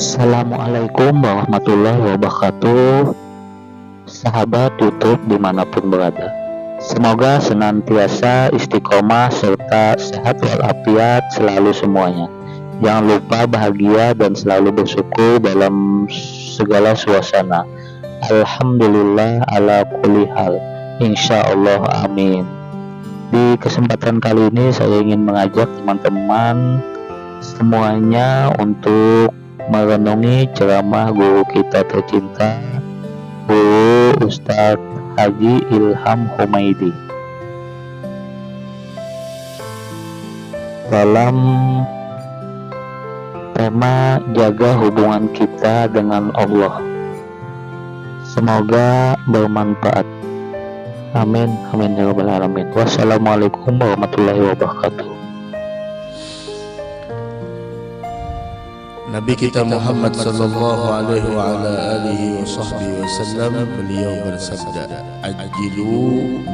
Assalamualaikum warahmatullahi wabarakatuh. Sahabat YouTube dimanapun berada, semoga senantiasa istiqomah serta sehat walafiat selalu semuanya. Jangan lupa bahagia dan selalu bersyukur dalam segala suasana. Alhamdulillah ala kulli hal, insyaallah, amin. Di kesempatan kali ini saya ingin mengajak teman-teman semuanya untuk merenungi ceramah guru kita tercinta, Guru Ustadz Haji Ilham Humaidi, dalam tema jaga hubungan kita dengan Allah. Semoga bermanfaat. Amin, amin ya rabbal alamin. Wassalamualaikum warahmatullahi wabarakatuh. Nabi kita Muhammad sallallahu alaihi wa ala alihi wa sahbihi wasallam, beliau bersabda, ajjilu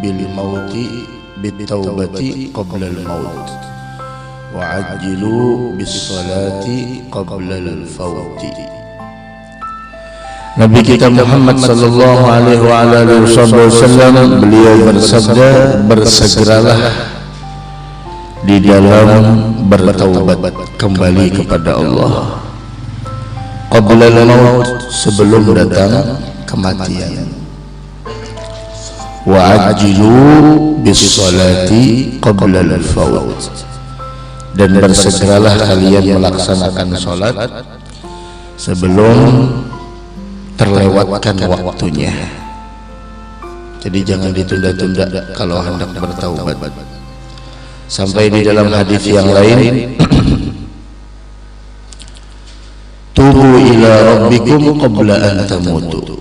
bil mauti bit taubati qabla al maut wa ajjilu bis salati qabla al fauti. Nabi kita Muhammad sallallahu alaihi wa ala alihi wasallam, beliau bersabda, bersegeralah di dalam bertaubat kembali kepada Allah qabla al-maut, sebelum datang kematian, wa ajjilu bis salati qabla al-faut, dan bersegeralah kalian melaksanakan salat sebelum terlewatkan waktunya. Jadi jangan ditunda-tunda kalau hendak bertaubat. Sampai di dalam hadis yang lain, tubu ila rabbikum qabla an tamutu,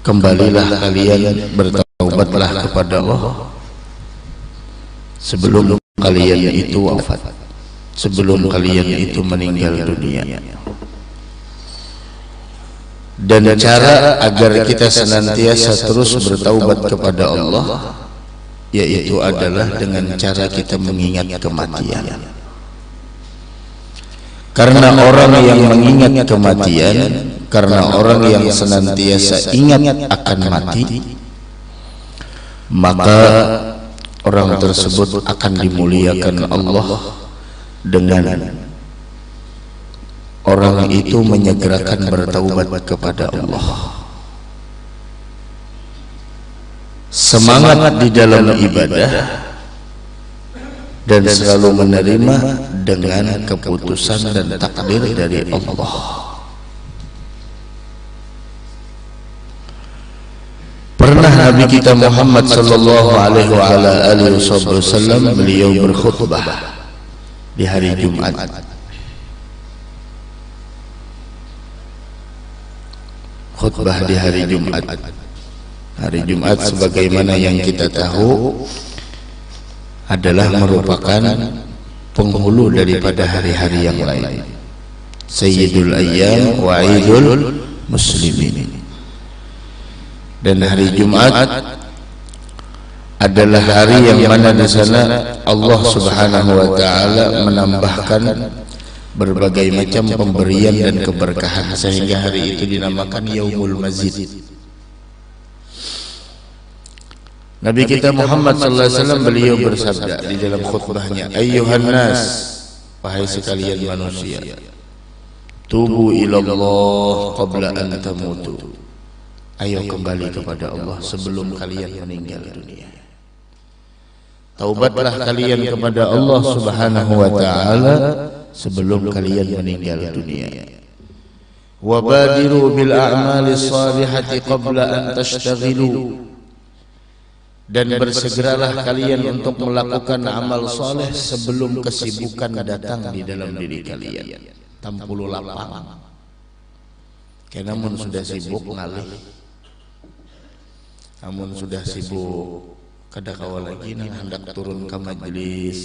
kembalilah kalian, bertaubatlah kepada Allah sebelum kalian itu wafat, sebelum kalian itu meninggal dunia. Dan cara agar kita senantiasa terus bertaubat kepada Allah, yaitu adalah dengan cara kita mengingat kematian. Karena orang yang mengingat kematian, karena orang yang senantiasa ingat akan mati, maka orang tersebut akan dimuliakan Allah dengan orang itu menyegerakan bertaubat kepada Allah. Semangat di dalam ibadah dan selalu menerima dengan keputusan dan takdir dari Allah. Pernah Nabi kita Muhammad sallallahu alaihi wa ala alihi wasallam, beliau berkhutbah di hari Jumat. Khutbah di hari Jumat. Hari Jumat sebagaimana yang kita tahu adalah merupakan penghulu daripada hari-hari yang lain, Sayyidul Ayyam wa Idul Muslimin. Dan hari Jumat adalah hari yang mana di sana Allah Subhanahu wa taala menambahkan berbagai macam pemberian dan keberkahan, sehingga hari itu dinamakan Yaumul Mazid. Nabi kita Muhammad sallallahu alaihi wasallam, beliau bersabda di dalam khutbahnya, ayyuhan nas, wahai sekalian manusia, tubu ilallah qabla an tamutu, ayo kembali kepada Allah sebelum kalian meninggal dunia. Taubatlah kalian kepada Allah Subhanahu wa taala sebelum kalian meninggal dunia. Wa badiru bil a'mali shalihati qabla an tashtaghilu, dan bersegeralah kalian untuk melakukan amal saleh sebelum kesibukan datang di dalam diri kalian. Tampulu lapang, kenamun sudah sibuk ngalih, namun sudah sibuk kada kawa lagi nang hendak turun ke majelis,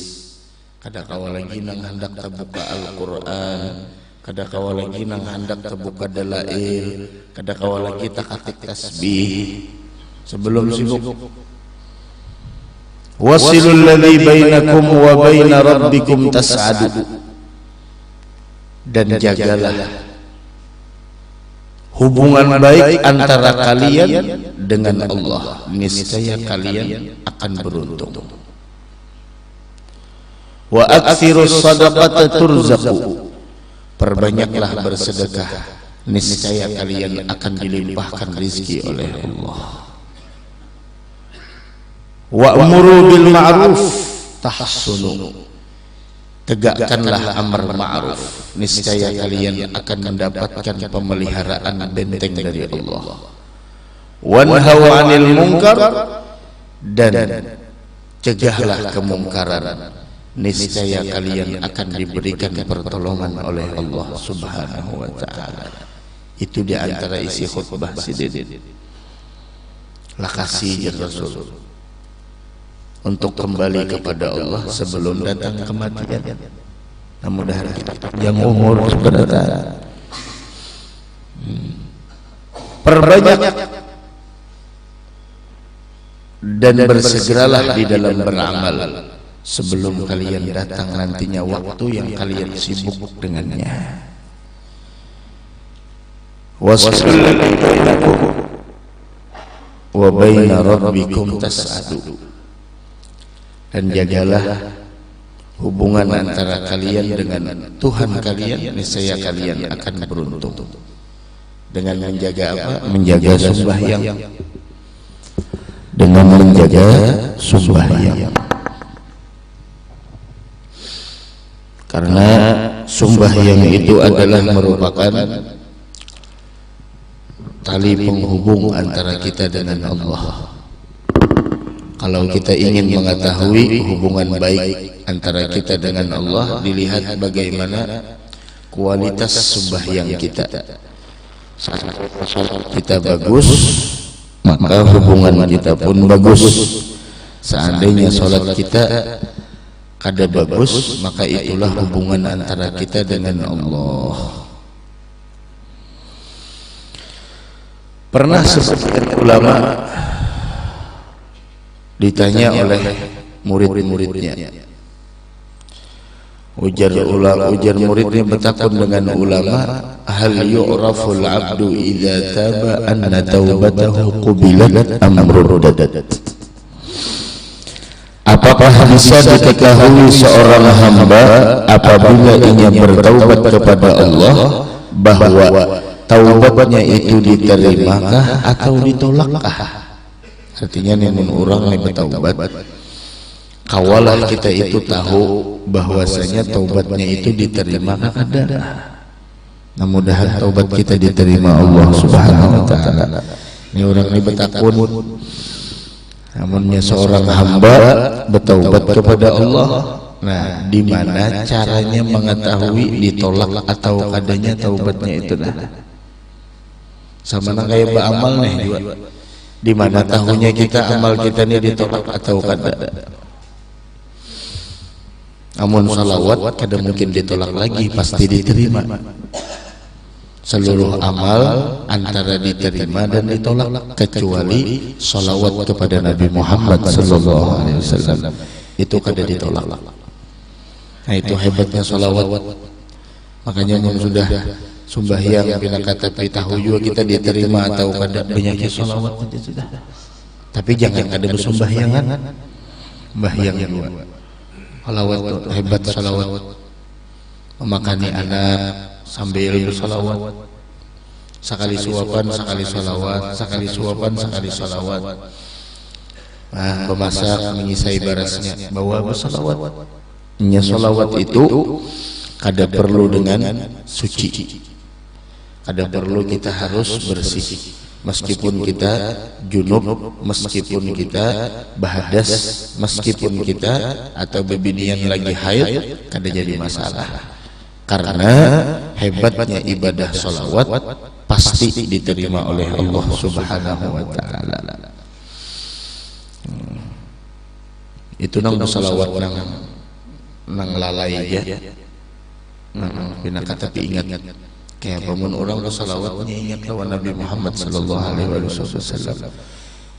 kada kawa lagi nang hendak terbuka Al-Quran, kada kawa lagi nang hendak terbuka dalail, kada kawa lagi takatik tasbih sebelum sibuk. Wasilul ladzi bainakum wa baina rabbikum tas'adu, dan jagalah hubungan baik antara kalian dengan Allah, niscaya kalian akan beruntung. Wa aktsirus shadaqata turzaqu, perbanyaklah bersedekah, niscaya kalian akan dilimpahkan rezeki oleh Allah. Wa'muru bil ma'ruf tahsunu, tegakkanlah amar ma'ruf, niscaya kalian akan mendapatkan pemeliharaan benteng dari Allah. Wanhau 'anil munkar, dan cegahlah kemungkaran, niscaya kalian akan diberikan pertolongan oleh Allah Subhanahu wa taala. Itu di antara isi khutbah Sidin. Lakasi Rasul untuk kembali kepada Allah sebelum datang kematian. Mudah-mudahan kita yang umur berdatang. Perbanyak dan bersegeralah di dalam beramal sebelum kalian datang nantinya waktu yang kalian sibuk dengannya. Wassallallahu bainakum wa baina rabbikum tas'adu, dan jagalah hubungan antara kalian dengan Tuhan kalian, niscaya kalian akan beruntung. Dengan menjaga apa? Menjaga sembahyang. Dengan menjaga sembahyang. Karena sembahyang itu adalah merupakan tali penghubung antara kita dengan Allah. Kalau kita ingin mengetahui hubungan baik antara kita dengan Allah, dilihat bagaimana kualitas sembahyang kita. Saat kita bagus, maka hubungan kita pun bagus. Seandainya salat kita kada bagus, maka itulah hubungan antara kita dengan Allah. Pernah sebagian ulama ditanya oleh murid-muridnya, ujar muridnya bertakun dengan ulama, hal yu'raful abdu idza taba anna taubatahu qubilat am ruddat, apakah bisa diketahui seorang hamba apabila ia bertaubat kepada Allah bahwa taubatnya itu diterimakah atau ditolakkah? Artinya namun orang yang bertaubat, kawalah kita itu tahu bahwasanya taubatnya itu diterima kada. Nah, mudahan taubat kita diterima Allah Subhanahu wa taala. Ini orang ini bertakun, namunnya seorang hamba bertaubat kepada Allah. Nah, di mana caranya mengetahui ditolak atau kadanya taubatnya itu? Nah, sama kayak beramal nih juga. Di mana tahunya kita amal kita ini ditolak atau kada? Amun salawat kada mungkin ditolak lagi, pasti diterima. Seluruh amal antara diterima dan ditolak kecuali salawat kepada Nabi Muhammad sallallahu alaihi wasallam. Itu kada ditolak. Nah, itu hebatnya salawat. Makanya mun sudah sembahyang bila kata tahu juga kita diterima atau kada banyaknya salawat saja sudah. Tapi jangan kada bersembahyangan. Sembahyang juga. Salawat hebat, salawat. Memakani anak sambil bersalawat. Sekali suapan, sekali salawat, sekali suapan, sekali salawat. Nah, memasak, mengisai barasnya, bawa bersalawat. Nya salawat itu kada perlu dengan suci. Ada perlu kita harus bersih, meskipun kita junub, meskipun kita bahadas, meskipun kita atau bebinian lagi haid, kada jadi masalah. Karena hebatnya ibadah salawat pasti diterima oleh Allah Subhanahu wa taala. Itu nang salawat nang lalai ya. Bina kata tapi ingat kayak pamun orang bersalawatnya ingat lawan Nabi Muhammad sallallahu alaihi wasallam.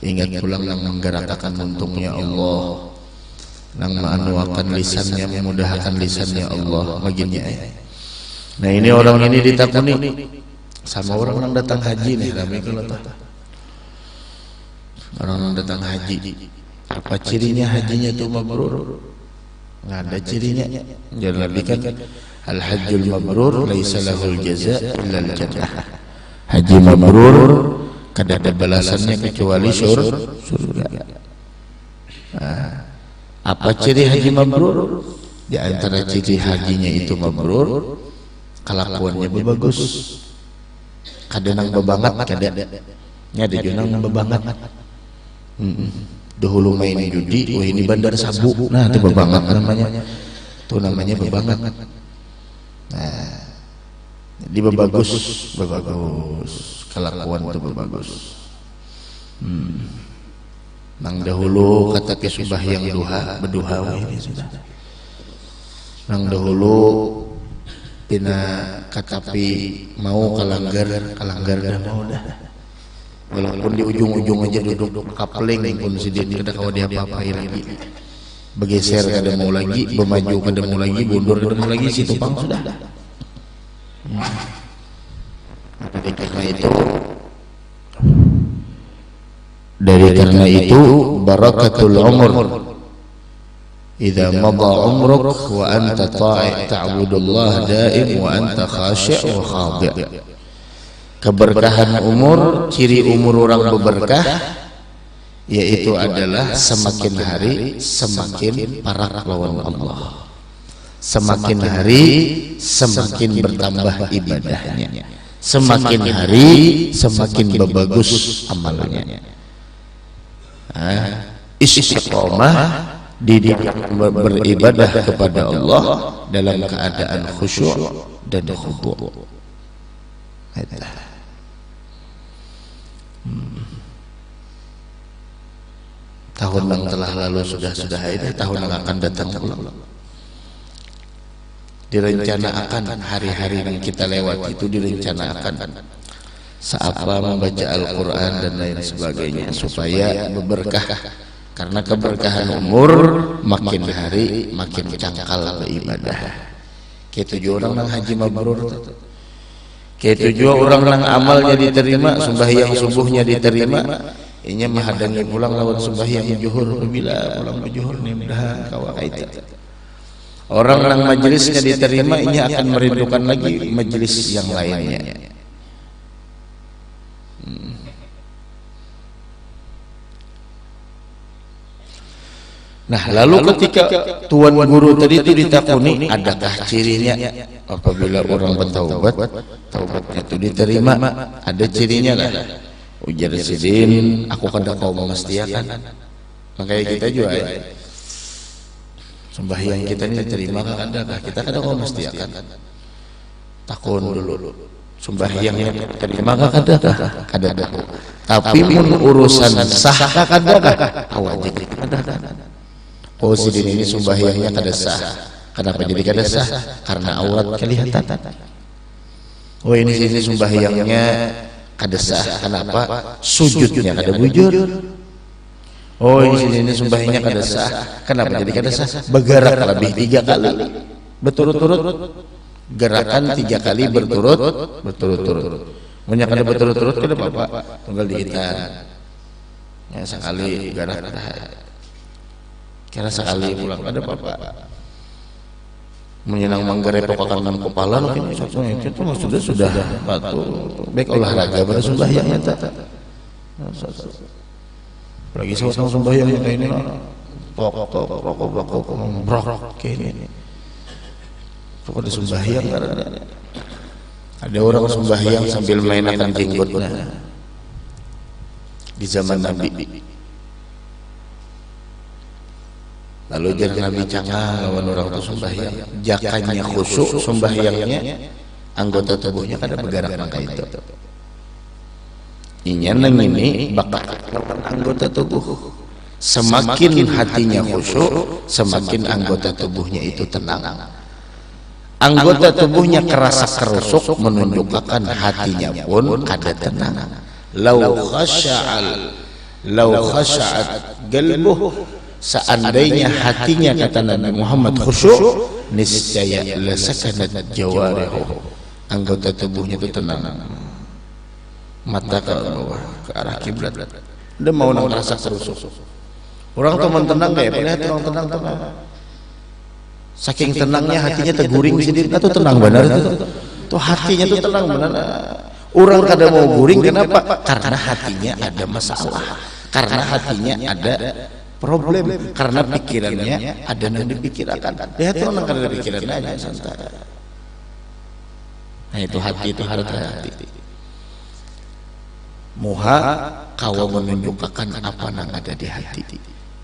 Ingat pulang nang menggerakkan untungnya Allah, nang maanuakan lisannya, memudahkan lisannya Allah baginya. Nah, ini orang ini ditakuni Sama orang yang datang haji nih, ramai kalau tak. Orang yang datang haji, apa cirinya hajinya itu mabrur? Nggak ada cirinya. Jadi Nabi kan al-hajjul mabrur laisa lahul jaza illa al-jannah. Haji mabrur kada ada balasannya kecuali surga. Apa ciri haji mabrur? Di antara ciri hajinya itu mabrur, kelakuannya bagus. Kadenang bebangat kada. Nya ada junang bebangat. Dahulu main judi, wah ini bandar sabu. Nah, itu bebangat namanya. Itu namanya bebangat. Nah, jadi bagus. Kelakuan itu bagus. Nang dahulu kata ke sembahyang berduha ini sudah. Nang dahulu pina katapi mau kalanggar dah mau dah. Walaupun di ujung-ujung aja duduk kapling pun sidin kada kawa dia apa-apai lagi. Bergeser kada mau lagi, bermaju kada mau lagi, mundur kada mau lagi, situ pang sudah. Dari karena itu barakatul umur. Idza madha umruk wa anta ta'budullah daim wa anta khashi' wa khadi'. Keberkahan umur, ciri umur orang berberkah yaitu adalah semakin hari semakin parah lawan Allah. Semakin hari semakin bertambah ibadahnya. Semakin hari semakin bagus amalnya. Istiqomah di beribadah kepada Allah dalam keadaan khusyuk dan khudu'. Tahun yang telah lalu sudah ini, tahun yang akan datang ulang. Direncanakan hari-hari yang kita lewat itu direncanakan seapa membaca Al-Quran dan lain sebagainya supaya berberkah. Karena keberkahan umur makin hari makin cangkal beribadah. Kayak 7 orang nang haji mabrur, kayak 7 orang nang amalnya diterima, sembahyang subuhnya diterima, inya menghadangi pulang lawan sembahyang zuhur bila pulang zuhur nih mudahan kawa kaita. Orang nang majelisnya diterima, inya akan merindukan lagi majelis yang lainnya. Nah, lalu ketika tuan guru tadi itu ditakuni, adakah cirinya apabila orang bertaubat, taubatnya itu diterima? Ada cirinya lah. Ujar sidin, aku kada kau memastikan. Makanya kita juga sembahyang kita ini diterima kadakah? Kita kada kau memastikan. Takun dulu. Sembahyangnya diterima kadakah? Kada. Tapi mun urusan sah kadakah? Wajib kadakah? Oh, sidin ini sembahyangnya kada sah. Kenapa jadi kada sah? Karena aurat kelihatan. Oh, ini sini sembahyangnya kada sah. Kenapa? Sujudnya kada bujur. Oh, ini sini sembahyangnya kada sah. Kenapa jadi kada sah? Bergerak lebih 3 kali berturut-turut. Gerakan 3 kali berturut-turut. Punya kada berturut-turut kada apa-apa. Tunggal dihitan. Ya sekali gerak kada. Kira sekali pulang ada apa-apa. Menyenang manggarepok kanan kepala mungkin itu sudah batu. Baik olahraga pada sembahyangnya tak. Lagi sama sembahyang yang ini rokok brok kayak ini. Pokoknya sembahyang ada orang sembahyang sambil mainkan jenggotnya di zaman Nabi. Lalu jadi Nabi canggah lawan orang itu sembahyang, jakanya khusyuk sembahyangnya, anggota tubuhnya kada bergerak maka itu. Inya nang ini bakal anggota tubuh. Semakin hatinya khusyuk, semakin anggota tubuhnya itu tenang. Anggota tubuhnya kerasa kerusuk menunjukkan hatinya pun kada tenang. Lau khasha'at qalbuhu, seandainya hatinya kata Nabi Muhammad khusyuk, niscaya lasakanat jawarihu, anggota tubuhnya itu tenang. mata ke bawah, ke arah kiblat. Udah mau nang rasa terusuk. Orang teman tenang kayak lihat orang tenang. Saking tenangnya hatinya terguring sendiri, itu tenang benar itu. Tuh hatinya tuh tenang benar. Orang kada mau guring kenapa? Karena hatinya ada masalah. Karena hatinya ada problem. Karena pikirannya ada yang dipikirkan. Lihat orang kada ada pikirannya aja santai. Nah itu hati itu harus hati. Muha kawa menunjukkan apa yang ada di hati.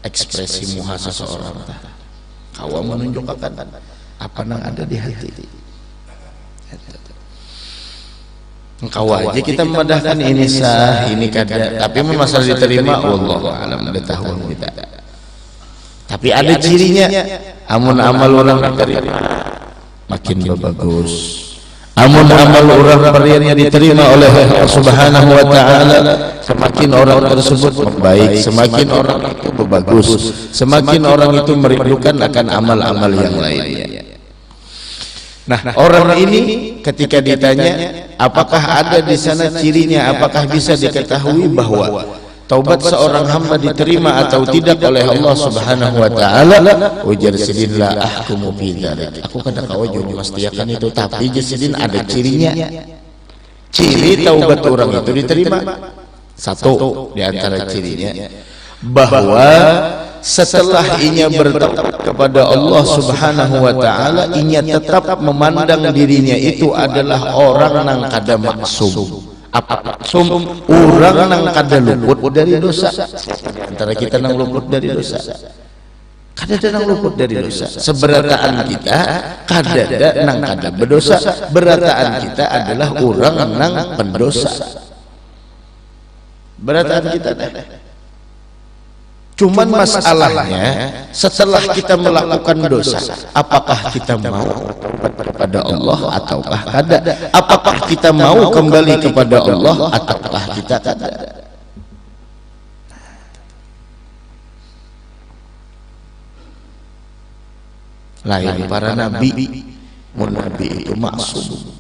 Ekspresi muha seseorang. Kawa menunjukkan apa yang ada di hati. Engkau aja kita memadahkan ini sah, ini kada. Tapi masalah diterima, wallahu alam ada tahu kita. Tapi ada cirinya. Amun amal orang diterima, makin bagus. Amun amal orang pariannya diterima oleh Allah Subhanahu wa taala, semakin orang tersebut baik, semakin orang itu bagus, semakin orang itu merindukan akan amal-amal yang lainnya. Nah, orang ini ketika ditanya apakah ada di sana cirinya, apakah bisa diketahui bahwa taubat seorang hamba diterima atau tidak oleh Allah Subhanahu wa taala, ujar sidin la ahkumu fi dzalik. Aku kada kawajo memastikan itu, tapi sidin ada cirinya. Ciri taubat orang itu diterima. Satu di antara cirinya bahwa setelah inya bertaubat kepada Allah Subhanahu wa taala, inya tetap memandang dirinya itu adalah orang nang kada maksum. Apa maksum? Orang nang kada luput dari dosa. Antara kita nang luput dari dosa, kada ada nang luput dari dosa. Seberataan kita kada ada nang kada berdosa. Berataan kita adalah orang nang pendosa. Berataan kita cuman masalahnya setelah kita melakukan dosa, apakah kita mau kepada Allah ataukah kada? Apakah kita mau kembali kepada Allah ataukah kita kada? Lain para nabi, nabi itu maksum.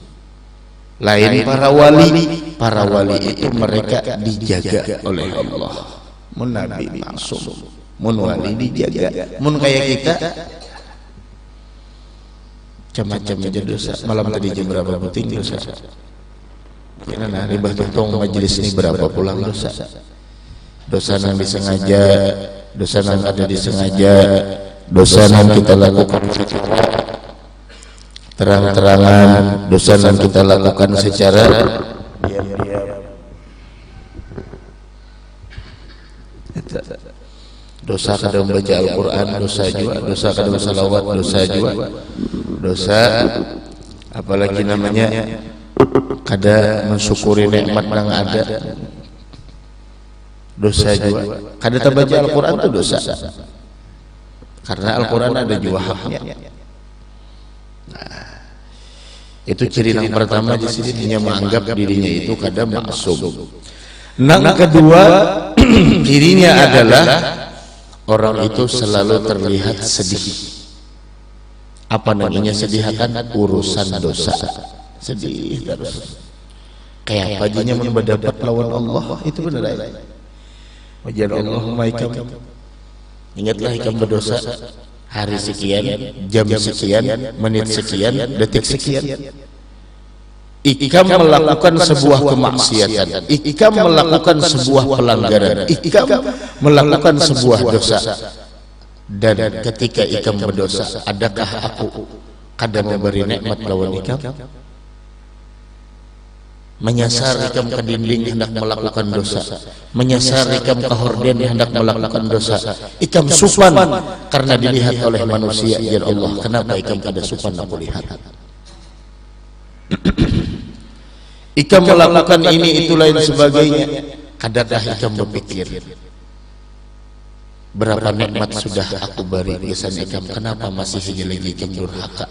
Lain para wali itu mereka dijaga oleh Allah. Mun nabi maksum, mun wali dijaga. Mun kayak kita macam-macam aja dosa. Malam tadi jam berapa penting dosa? Kena nah ribah tentang majelis ini berapa pulang dosa? Dosa yang disengaja, dosa yang ada disengaja, dosa yang kita lakukan secara terang-terangan, dosa yang kita lakukan secara diam-diam. Dosa kada membaca Al-Quran, dosa juga. Dosa kada bersalawat, dosa juga. Dosa apalagi namanya kada mensyukuri nikmat yang ada, dosa juga. Kada terbaca Al-Quran itu dosa, karena Al-Quran ada juga haknya. Nah, itu ciri yang pertama di sini, dia menganggap dirinya itu kada maksum. Yang kedua cirinya adalah orang itu selalu terlihat sedih. Apa namanya sedih? Akan urusan dosa. Sedih terus. Kayak paginya mendapat lawan Allah, itu benar ya. Wajar Allahumma ikam. Ingatlah ikam berdosa hari sekian, jam sekian, menit sekian, detik sekian. Ikam melakukan sebuah kemaksiatan, ikam melakukan sebuah pelanggaran, ikam melakukan sebuah dosa. Dan ketika ikam berdosa, adakah aku kada memberi nikmat lawan ikam? Menyasar ikam ke dinding hendak melakukan dosa, menyasar ikam ke horden hendak melakukan dosa. Ikam supan karena dilihat oleh manusia. Ya Allah, kenapa ikam kada supan aku lihat? Ikam melakukan ini itu lain sebagainya. Kadakah ikam berpikir berapa nikmat sudah aku beri kesan ikam, kenapa masih lagi ikam durhaka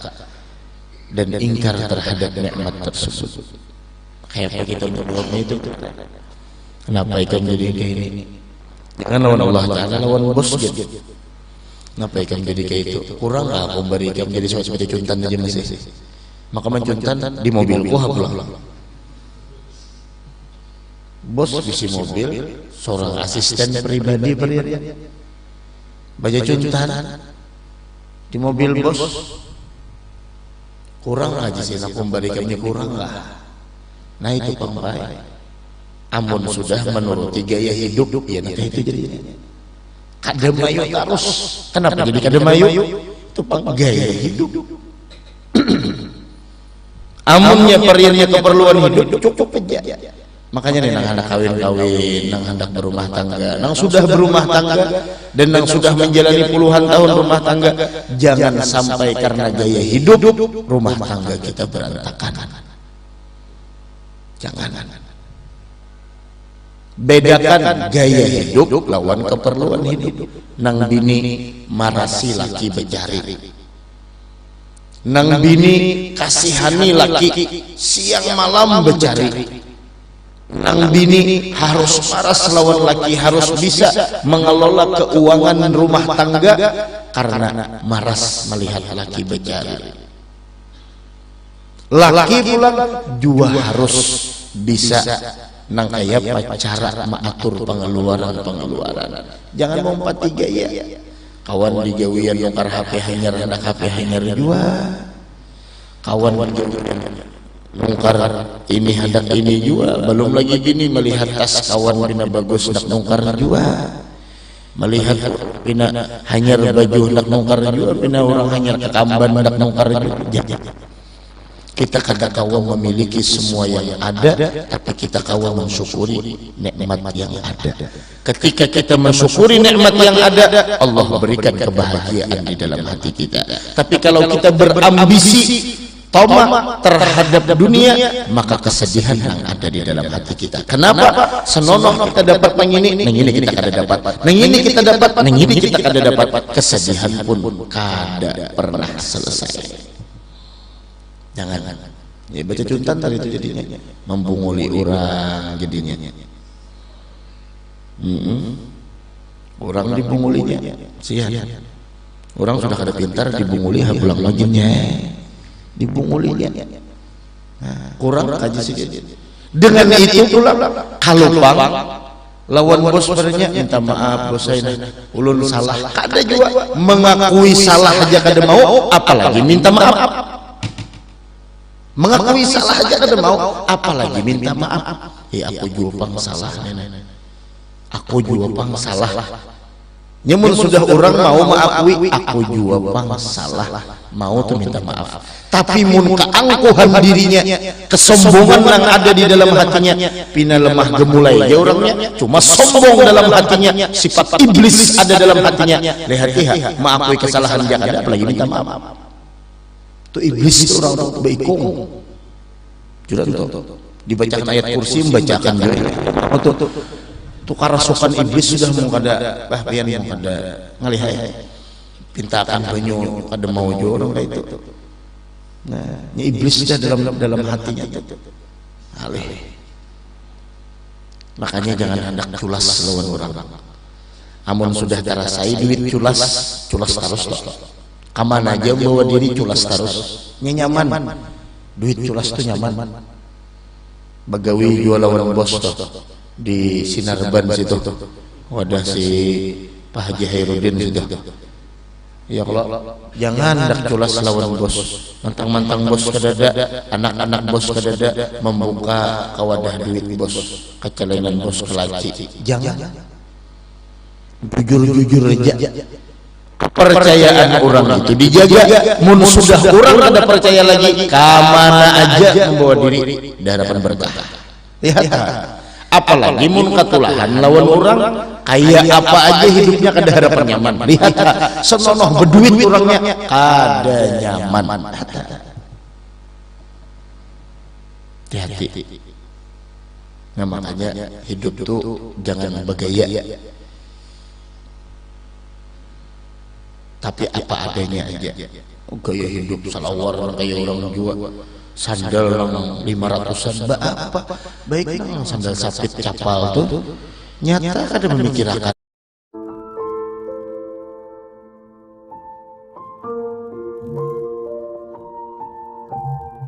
dan ingkar terhadap nikmat tersebut? Kayak kita berbuatnya itu, kenapa ikam jadi kayak ini? Jangan lawan Allah Ta'ala, lawan bos gitu. Kenapa ikam jadi kayak itu? Kurang lah aku beri ikam jadi seperti cuntan aja masih. Maka mencuntan di mobilku hapulah. bos bisi mobil, seorang asisten pribadi baca cuntan di mobil bos, kurang aja sih nak memberikannya kurang lah. Nah itu pangpai, amun sudah menuruti gaya hidup, ya nanti itu jadi kademayu terus. Kenapa jadi kademayu? Itu pang gaya hidup. Amunnya perirnya keperluan hidup cukup aja. Makanya nih nang hendak kawin-kawin, nang hendak berumah tangga, nang sudah berumah tangga dan nang sudah menjalani puluhan tahun rumah tangga, jangan sampai karena gaya hidup rumah tangga kita berantakan. Jangan. Bedakan gaya hidup lawan keperluan hidup. Nang bini marasi laki becari, nang bini kasihani laki siang malam becari, nang bini harus maras lawan laki, harus bisa mengelola keuangan rumah tangga karena maras melihat laki becari. Laki pula juga harus bisa nang kaya pacara mengatur pengeluaran. Jangan mau 4-3 ya. Kawan digawian nukar HP hanyar, hendak HP hanyar juga. Kawan nukar ini hendak ini juga. Belum lagi gini melihat tas kawan bina bagus hendak nukar juga. Melihat bina hanyar baju hendak nukar juga. Bina orang hanyar kekamban hendak nukar juga. Kita kada kawa memiliki semua yang ada, tapi kita kawa mensyukuri nikmat yang ada. Ketika kita mensyukuri nikmat yang ada, Allah berikan kebahagiaan di dalam hati kita. Tapi kalau kita berambisi tamak terhadap dunia, maka kesedihan yang ada di dalam hati kita. Kenapa? Senonoh kita dapat nang ini kita kada dapat, nang ini kita dapat, nang ini kita kada dapat. Kesedihan pun kada pernah selesai. Jangan ya baca cuntan tadi itu jadinya membunguli orang jadinya. Orang dibungulinya sian. Orang sudah kada pintar dibunguli habulang laginya dibungulinya. Kurang kaji sedikit. Dengan itu pula kalau bang lawan bos bernya minta maaf bos saya ulun salah, kada juga mengakui salah aja kada mau, apalagi minta maaf. Mengakui salah aja kada mau, apalagi minta maaf. Aku juga pang salah, aku juga pang salah. Nyamun sudah orang mau mengakui, aku juga pang salah, mau tuh minta maaf. Tapi mun keangkuhan dirinya, kesombongan yang ada di dalam hatinya, pina lemah gemulai ya orangnya, cuma sombong dalam hatinya, sifat iblis ada dalam hatinya. Lihat mengakui kesalahan dia kada, apalagi minta maaf. Itu iblis itu orang baikung. Sudah tuh dibacakan ayat kursi membacakan itu karasukan iblis sudah mau kada bahpian mau kada ngalihai pintakan banyu kada mau jo orang itu. Nah, iblis sudah dalam hatinya itu. Alih. Makanya jangan hendak culas lawan orang. Amun sudah terasai duit culas terus toh. Kaman aja bawa diri culas terus, nyaman. Duit culas tuh nyaman. Bagawi jual lawan bos tuh di Sinarban situ. Wadah si Pak Haji Hairudin situ. Ya kalau jangan dak culas lawan bos. Mantang-mantang bos kadada, anak-anak bos kadada membuka kawadah duit bos, kecelenan bos kelaci. Jangan. Jujur aja. Kepercayaan orang itu dijaga. Mun sudah orang ada percaya lagi, kamana aja membawa diri di hadapan berkah. Lihat, apalagi mun katulahan lawan orang, kayak apa aja hidupnya kada harapan nyaman. Lihat, senonoh berduit orangnya kada nyaman. Hati-hati. Nah makanya hidup tuh jangan bergaya. Tapi apa adanya aja. Gaya hidup salawar kayak orang jua, sandal orang 500-an apa baik nang sandal sapit capal tuh nyata kada memikirkan